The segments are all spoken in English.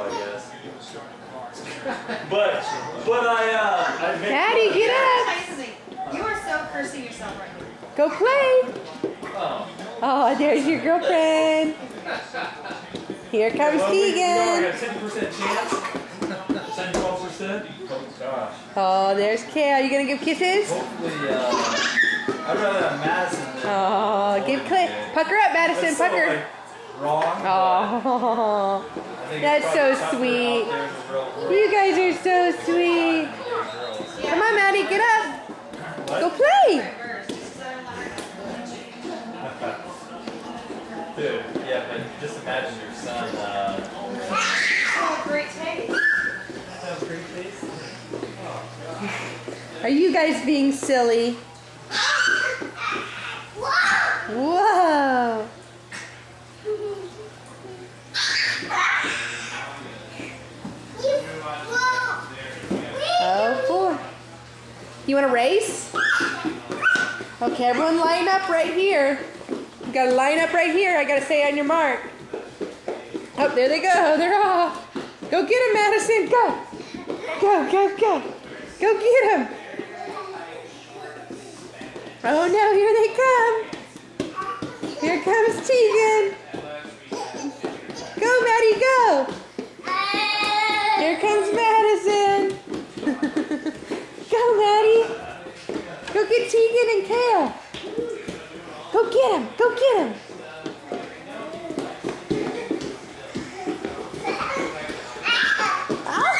I guess. But I make Daddy, get up! You are so cursing yourself right now. Go play! Oh, there's your girlfriend. Here comes Keegan. We got a 10% chance. 10-12%. Oh gosh. Oh, there's Kale. Are you gonna give kisses? Hopefully, I'd rather have Madison than. Oh, give Clay. Pucker up, Madison. That's so, Pucker. like, wrong. Oh, that's so sweet. You guys are so sweet. Come on, Maddie, get up. Go play. Dude, yeah, but just imagine your son. Oh, great taste. Have great taste. Are you guys being silly? Whoa. Oh boy. You want to race? Okay, everyone line up right here. You gotta line up right here. I gotta say on your mark. Oh, there they go. They're off. Go get him, Madison. Go. Go, go, go. Go get him. Oh no, here they come. Here comes Tegan. Go, Maddie, go. Here comes Madison. Go, Maddie. Go get Tegan and Kale. Go get him. Go get him. Oh.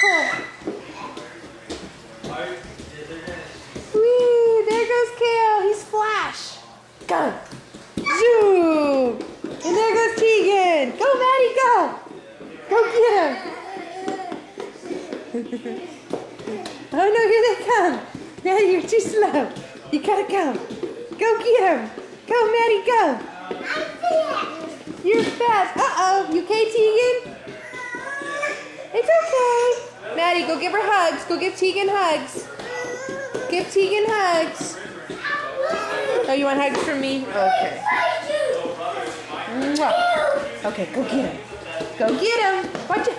Whee, there goes Kale. He's Flash. Go. Zoom. And there goes Tegan. Go, Maddie, go. Go get him. Oh no, here they come. Maddie, you're too slow. You gotta go. Go get him. Go, Maddie, go. I'm fast. You're fast. Uh-oh. You okay, Tegan? It's okay. Maddie, go give her hugs. Go give Tegan hugs. Give Tegan hugs. Oh, you want hugs from me? Okay. Mwah. Okay, go get him. Go get him. Watch it.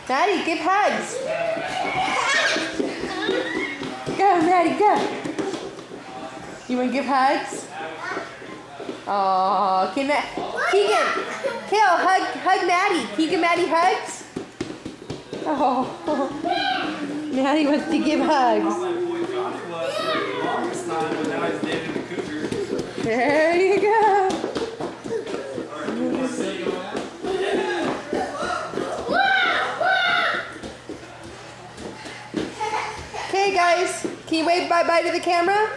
Maddie, give hugs. Go, Maddie, go. You want to give hugs? Oh, can Keegan, Kale, hug Maddie. Keegan, Maddie, hugs. Oh, Maddie wants to give hugs. There you go. Okay, guys, can you wave bye-bye to the camera?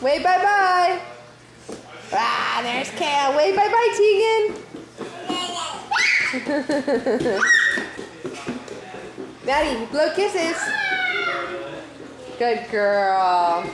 Wave bye-bye. Ah, there's Kale. Wave bye-bye, Tegan. Maddie, blow kisses. Good girl.